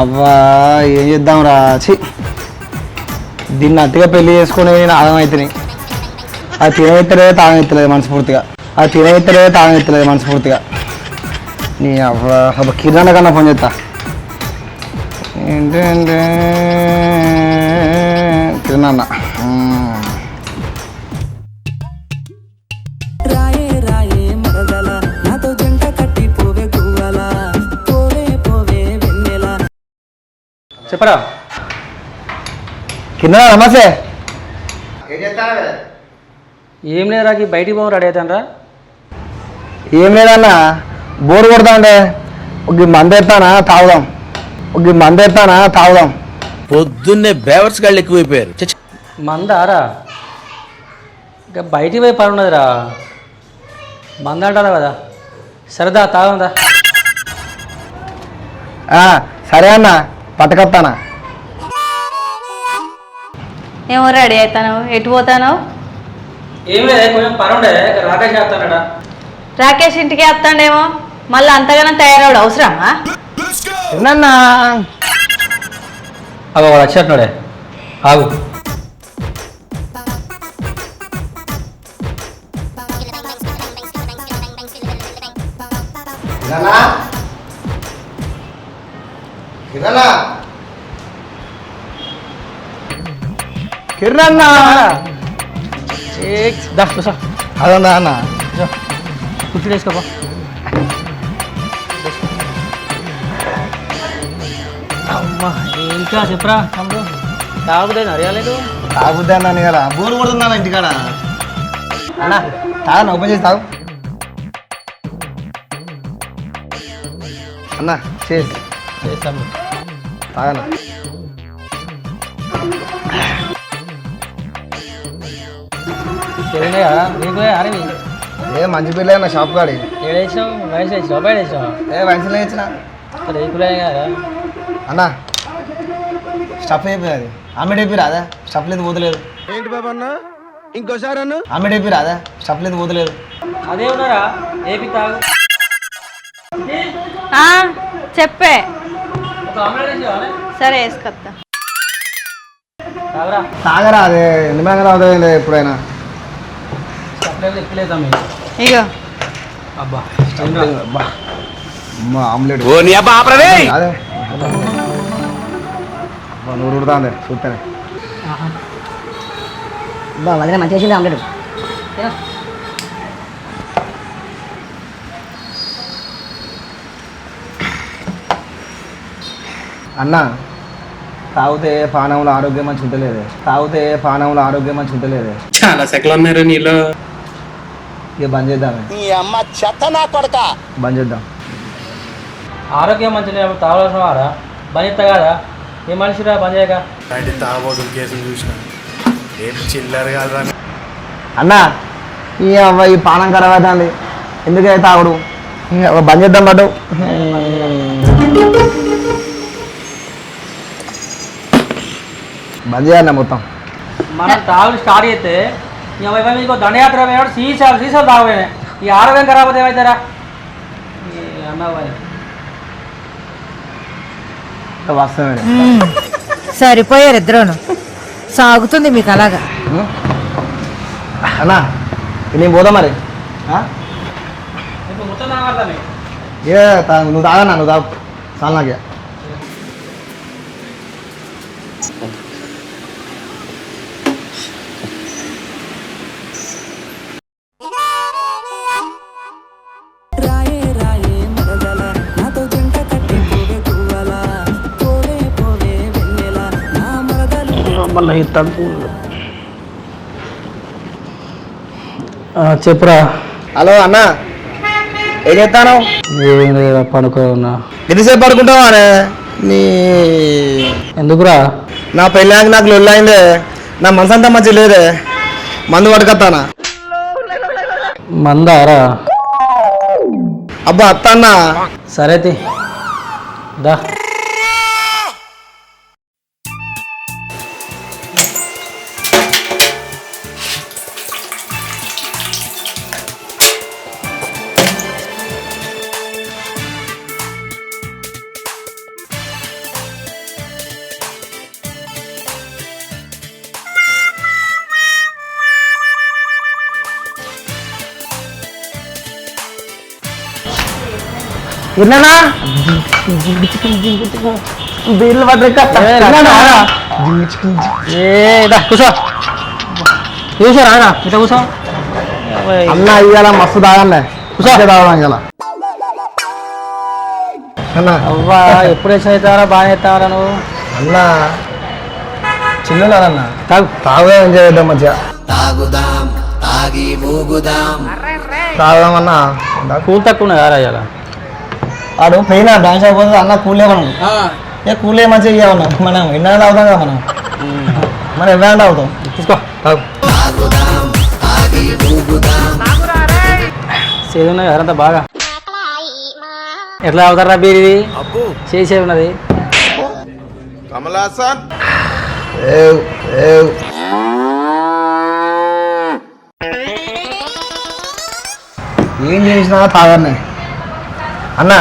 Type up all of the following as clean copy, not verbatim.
అవ్వా ఏం చేద్దాం రా దీన్ని అతిగా పెళ్లి చేసుకుని నేను ఆగమవుతున్నాయి. అది తినెత్తలేదు తాగెత్తలేదు మనస్ఫూర్తిగా నీ అవ్వ కిరాణా కన్నా ఫోన్ చేస్తా. ఏంటంటే కిరాణా చెప్పరా కింద నమస్తే. ఏం లేదురా బయటికి పోవడం రెడీ అవుతానరా. ఏం లేదన్నా బోర్ కొడతా ఉండే ఒక మంద ఎత్తానా తాగుదాం. పొద్దున్నే బేవర్స్ గాళ్ళు ఎక్కువైపోయారు. మందారా ఇంకా బయటికి పోయి పని ఉన్నదిరా. మంద అంటారా కదా, సరదా తాగుందా. సరే అన్న పట్టకత్తానా. ఏమో రెడీ అవుతాను, ఎటు పోతాను? ఏం లేదు కొంచెం పని ఉండే రాకేష్ చేస్తానడా. రాకేష్ ఇంటికి వస్తాడేమో, మళ్ళీ అంతగానో తయారవడు అవసరమా? ఏమన్నా అగో వాడు వచ్చేట్టున్నాడే, ఆగు. కిరణ్ అదన్నా అన్న కుర్చీ వేసుకోపా. అమ్మా ఇంకా చెప్పరా తమ్ముడు, తాగుదే అరయాలేదు. తాగుద్దే అన్నాను కదా, బోరు కొడుతున్నాను ఇంటికాడ. అన్న తాగన్నా ఓపెన్ చేసి తాగు అన్న. చేస్తాము తాగన్నా. నీకు అరవి ఏ మంచి పిల్ల అన్న షాప్ కాడి. ఏడేసావు వయసు వేసావు బయట వేసావు. వయసులో ఇచ్చిన రేకులే కదా అన్న. స్టఫ్ అయిపోయి అది ఆమెడ్ అయిపోయి రాదా, స్టఫ్ లేదు పోతలేదు. ఏంటి బాబా అన్న ఇంకోసారి అన్న ఆమెడ్ అయిపోయి రాదా, స్టఫ్ లేదు పోతలేదు. అదే ఉన్నారా ఏపీ తాగు. చెప్పే. ఒక ఆమ్లెట్ వేసేవా? సరే వేసుకొస్తా. తాగరా తాగరా, అదే నిమ్మలంగా అవుతుంది ఎప్పుడైనా. ఎక్కలేదా ఇగో అబ్బా ఆమ్లెట్ అదే నూరు ఉడతా ఉంది చూస్తానే. వదిలే మంచిగా చేసింది ఆమ్లెట్. అన్న తాగితే పానంలో ఆరోగ్యం మంచి ఉంటలేదు. చాలా సెకలు ఉన్నారు నీలో. ఇక బంద్ చేద్దామే. బంద్ చేద్దాం. ఆరోగ్యం మంచిగా తాగవలసిన వారా బంద్ కాదా? ఏ మనిషిరా బంద్ చేయక. తాగబోతున్న కేసులు చూసిన ఏం చిల్లర కాదు అన్న. ఈ పానం ఖరాబ్ అవుతుంది, ఎందుకైతే తాగుడు. బంద్ చేద్దాం పట్టు. బంద్ చేయాలన్న మొత్తం. మనం తాగుడు స్టార్ట్ చేస్తే మీకు దండయాత్ర పోయినాడు సీసాలు తాగపోయినాయి. ఈ ఆరోగ్యం ఖరాబ్ అవుతుంది ఏమవుతారా అన్నావు. వాస్తవమే. సరిపోయారు ఇద్దరును, సాగుతుంది మీకు అలాగా. అన్నా నేను పోదా మరి. మొత్తం తాగడతా నువ్వు తాగన్నా, నువ్వు తాగు చాలా నాకే. చెప్పురా. హలో అన్న, ఏం చేస్తాను? ఏం లేదా పడుకోన్నా. ఎంతసేపు పడుకుంటావా? నీ ఎందుకురా? నా పెళ్ళాక నాకు లొల్లైందే, నా మనసంతా మంచి లేదే, మందు పట్టుకొస్తానా. మందారా? అబ్బా అత్తన్నా. సరే దా. విన్నానా బీర్లు పడ్డ కూర్చో కూర్చో రానా ఇట్లా కూర్చో అన్న ఇవాళ మస్తు తాగలే కూర్చో తాగడం ఇవాళ అన్న అవ్వా ఎప్పుడు అవుతారా బాగా ఎత్తావరా నువ్వు అన్న చిల్లున్నారన్న తాగు తాగుదా ఎంజాయ్ చేద్దాం మంచిగా తాగుదామన్నా కూల్ తక్కువ ఉన్నది కారా ఇవాళ వాడు పోయినా డాన్స్ అయిపోతుంది అన్న కూలే మనం కూలే మంచిగా ఇవ్వమన్నా మనం ఎన్న తాగుతాం కదా మనం మనం ఎవరైనా తాగుతాం తీసుకో తాగు సేదు ఉన్నది కదంతా బాగా ఎట్లా అవుతారా బీర్ ఇది చేసే ఉన్నది కమలాసన్ ఏం చేసినా తాగన్నే అన్న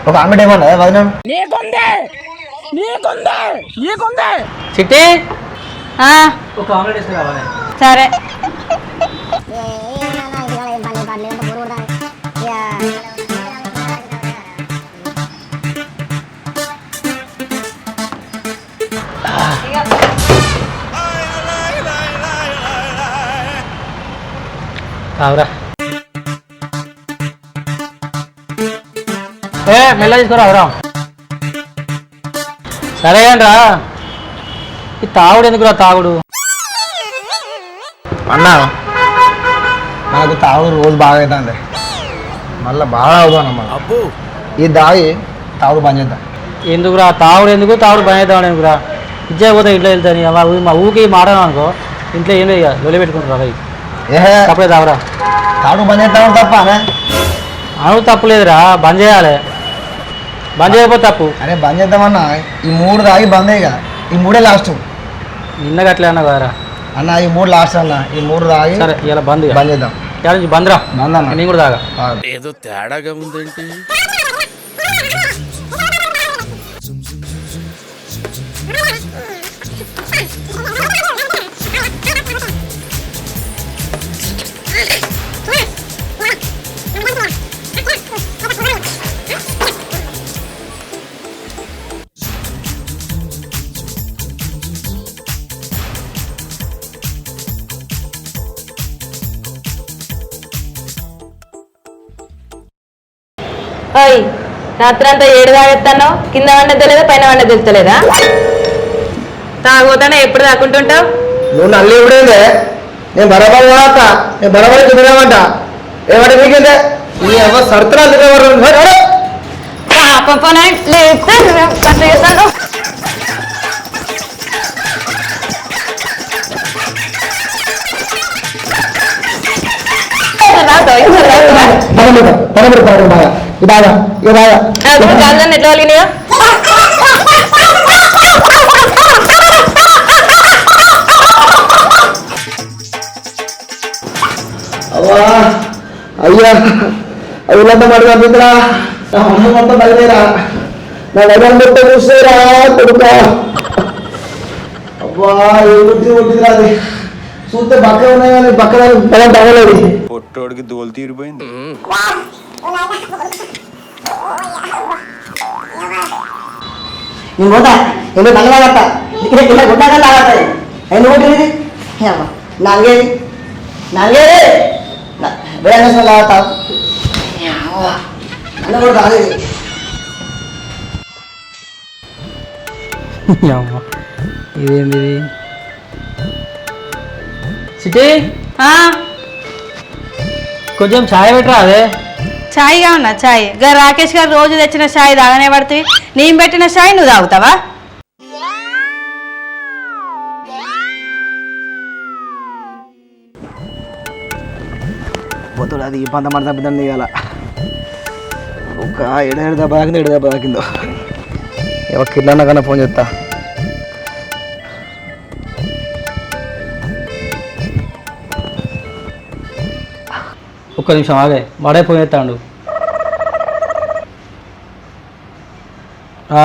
ఒక ఆమెట్ ఏమన్నా వదినాను చిట్టి ఆ, ఒక ఆమ్లెట్ వేసుకురావాలి సరే తాగురా మెల్ల తీసుకురా రా సరే రా ఈ తాగుడు ఎందుకురా తాగుడు అన్న నాకు తాగుడు రోజు బాగా అవుతుంది మళ్ళీ బాగా అవుతానమ్మా అబ్బో ఇది దాగి తాగుడు బంద్ చేద్దాం ఎందుకురా తాగుడు ఎందుకు తాగుడు పని అవుతాడు ఎందుకురా ఇచ్చే పోతే ఇంట్లో వెళ్తాను మా ఊరికి మాట్లాడను అనుకో ఇంట్లో ఏం లేదు లొలి పెట్టుకుంటారా అవి ఏహే తప్పలే తాగురా తాగుడు బంద్ చేద్దాం తప్ప అను తప్పులేదురా బంద్ చేయాలి బంద్ చేయకపోతే తప్పు అరే బంద్ చేద్దామన్నా ఈ 3 తాగి బంద్ ఇక ఈ 3 లాస్ట్ నిన్న గట్లే అన్నా కదరా అన్న ఈ 3 లాస్ట్ అన్న ఈ 3 తాగి సరే ఇలా బంద్ బంద్ చేద్దాం ఇవాళ నుంచి బంద్ రా బంద్ అన్న నేను కూడా తాగా ఏదో తేడాగా ఉందేంటి ఓయ్ రాత్రంతా 7 తాగెత్తాను కింద వండ తెలియదా పైన వండ తెలుస్తలేదా తాగోతానే ఎప్పుడు తాకుంటుంటావు నువ్వు నల్లి ఎప్పుడైందే నేను బరాబర్ వాడతా నేను బరాబర్ తినమంట ఏమంటే మీకేంటే నీ ఎవరు సర్తరాలు తినేవారు పాపం చేస్తాను గాలిదాన్ని ఎట్లా కలిగినాయో అయ్యా అయ్యంతా మాట పంపించరా నా అమ్మ మొత్తం బయలుదేరా నా దగ్గర మొత్తం చూసేరా కొడుక అబ్బా ఒట్టిదిరా అది చూస్తే బక్క ఉన్నాయి కానీ బక్క పొలం తగలేదు పొట్టోడికి దోలు తీరిపోయింది నేను పోతా ఎందుకు నల్లగా కట్టా ఇలా గుడ్డాగా లాగతాయి ఎందుకు కొట్టింది నాలుగేది వేరే లాగతావు నన్ను కూడా తాగేది ఇదేంది సిటీ కొంచెం ఛాయ్ పెట్టరా అదే ఛాయ్ కావన్నా ఛాయ్ గా రాకేష్ గారు రోజు తెచ్చిన ఛాయ్ తాగనే పడుతుంది నేను పెట్టిన ఛాయ్ నువ్వు తాగుతావా పోతాడు అది ఈ పంత మాట తప్పిదండి ఇవాళ ఒక 7 దెబ్బ తాకిందో 7 దెబ్బ తాకిందో ఎవరు కిడ్నా కన్నా ఫోన్ చేస్తా ఒక్క నిమిషం ఆగే వాడే ఫోన్ చేస్తాడు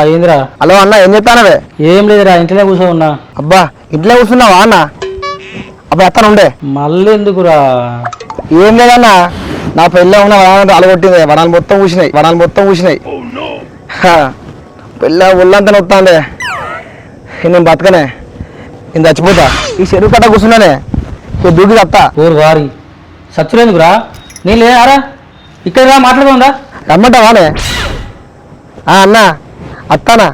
ఏందిరా హలో అన్న ఏం చెప్తానవే ఏం లేదురా ఇంట్లోనే కూర్చో ఉన్నా అబ్బా ఇంట్లో కూర్చున్నావా అన్న అబ్బా ఎత్తాను ఉండే మళ్ళీ ఎందుకురా ఏం లేదన్నా నా పెళ్ళి ఉన్న వనాలు అలగొట్టింది, వనాలు మొత్తం ఊసినాయి. పెళ్ళ ఒళ్ళంతా నొత్తాండే, నేను బతకనే, నేను చచ్చిపోతా. ఈ చెరువు కట్ట కూర్చున్నానే, దూకి తత్తా. ఓరు వారి సచ్చులేందుకురా, నేను లేదారా ఇక్కడ రా మాట్లాడుకుందా. రమ్మంటావానే? అన్నా అత్తానా?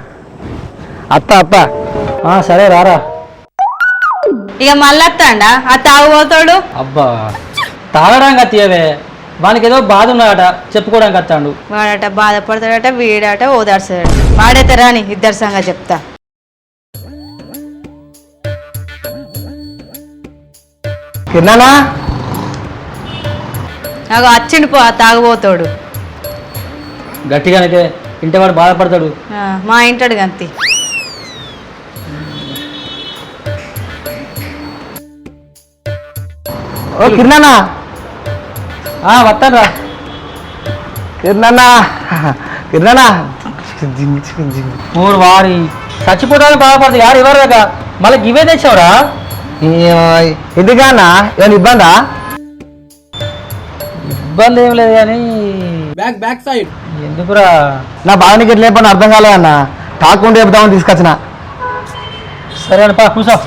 అత్త సరే రారా. ఇక మళ్ళీ వస్తాడా ఆ తాగుబోతాడు? అబ్బా తాగడానికి తీయవే, వానికి ఏదో బాధ ఉన్నాడట చెప్పుకోవడానికి వస్తాడు. వాడట బాధపడతాడట, వీడట ఓదార్చాడట. వాడైతే రాని ఇద్దరు సంగతి చెప్తా. తిన్నానా? నాకు వచ్చిండు పో తాగుబోతాడు. గట్టిగానైతే ఇంటి వాడు బాధపడతాడు. మా ఇంటాడు గంతి. ఓ కిరణానా, వస్తాను రా. కిరణానా ఊరు వారి చచ్చిపోతానికి బాధపడతాడు. యారు ఎవరు కదా మళ్ళీ ఇవే తెచ్చావురా. ఎందుకన్నా ఏమైనా ఇబ్బందా? ఇబ్బంది ఏం లేదు కానీ బ్యాక్ సైడ్ ఎందుకురా? నా బాధనికి ఎట్లా చెప్పని అర్థం కాలేదన్నా, తాకుండా చెప్తామని తీసుకొచ్చిన. సరే అని కూర్చో.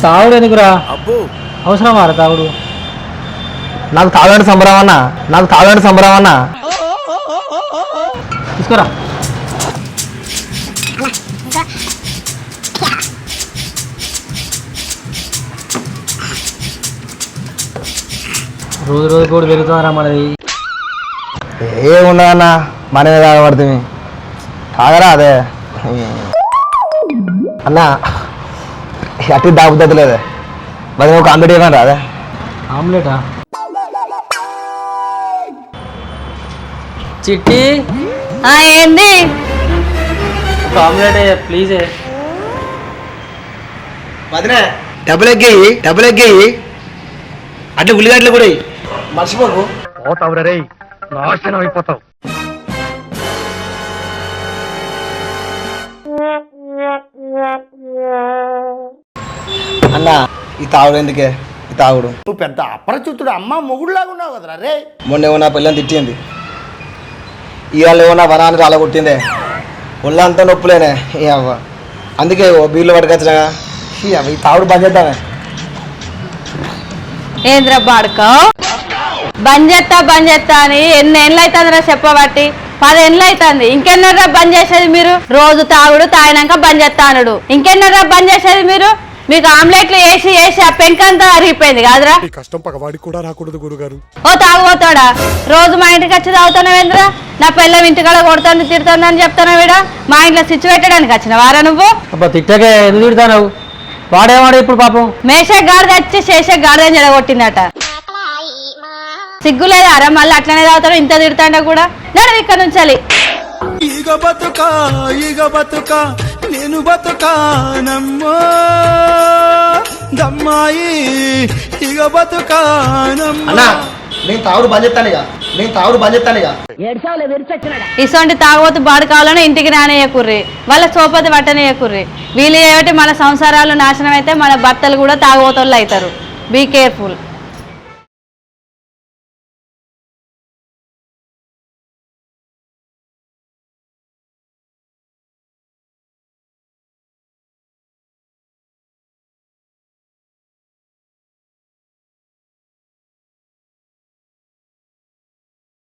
తాగుడు ఎందుకురా? అవసరమా రా తాగుడు? నాకు తాగండి సంబరం అన్నా, తీసుకురా. రోజు కూడా పెరుగుతుందిరా మనది. ఏముండదన్నా, మనమే తాగబడుతుంది. తాగరా అదే అన్నా, అట్టి దాగుతలేదే. మరి ఒక ఆమ్లెట్ ఇవ్వండి అదే. ఆమ్లెటా? చిట్టి ఏంది? ఒక ఆమ్లెట్ ప్లీజే. వదినే డబ్బులు ఎగ్గాయి అట్లా ఉల్లిగడ్డలు కూడా మర్చిపోకు. పోతావు రే, నాశనం అయిపోతావు. అన్నా ఈ తాగుడు ఎందుకే? ఈ తాగుడు నువ్వు పెద్ద అపరిచితుడు అమ్మ మొగుడులాగా ఉన్నావు కదరా రే. మొన్న ఏమన్నా పిల్లని తిట్టింది, ఇవాళ ఏమన్నా వనానికి అలగొట్టిందే, ఒళ్ళంతా నొప్పులేనే. అవ్వ అందుకే బీర్లు పట్టుకొచ్చినా. ఈ తాగుడు బంద్ చేద్దామే. ఏంద్రా బాడుకో బంద్ చేస్తా అని ఎన్ని ఏళ్ళు అవుతుందిరా చెప్పబట్టి? 10 ఏళ్ళు అవుతుంది. ఇంకెన్నరా బంద్ చేసేది మీరు? రోజు తాగుడు, తాగినాక బంద్ చేస్తా అనడు. ఇంకెన్నరా బంద్ చేసేది మీరు? మీకు ఆమ్లెట్లు వేసి ఆ పెంకంతా అరిగిపోయింది కాదురా. కష్టం పగవాడికి కూడా రాకూడదు గురుగారు. ఓ తాగుపోతాడా, రోజు మా ఇంటికి వచ్చి తాగుతానవేంద్రా? నా పిల్లం ఇంటికాడ కొడుతుంది తిడుతుంది అని చెప్తాను వీడ. మా ఇంట్లో స్విచ్ పెట్టడానికి వచ్చిన వారా నువ్వు? అబ్బా తిట్టకే ఎందుకు తిడతావు? వాడేవాడు ఇప్పుడు పాపం మేషే గాడిద వచ్చి శేషే గాడిదని జడగొట్టిందట. సిగ్గు లేదా అరా? మళ్ళీ అట్లనే తాగుతాడు, ఇంత తిడతాండ కూడా. నడు ఇక్కడ నుంచి. ఈగ బతుక నేను బతుకానమ్మో దమ్మాయి, ఈగ బతుకానమ్మో. అన్నా నేను తాగుడు బంద్ చేస్తానుగా. ఇసొంటి తాగబోతు బాడు కావాలని ఇంటికి రానేయకుర్రి, వాళ్ళ సోపతి పట్టనేయకుర్రి. వీళ్ళు ఏమిటి మన సంసారాలు నాశనం అయితే మన భర్తలు కూడా తాగబోతోళ్ళు అవుతారు. Be careful.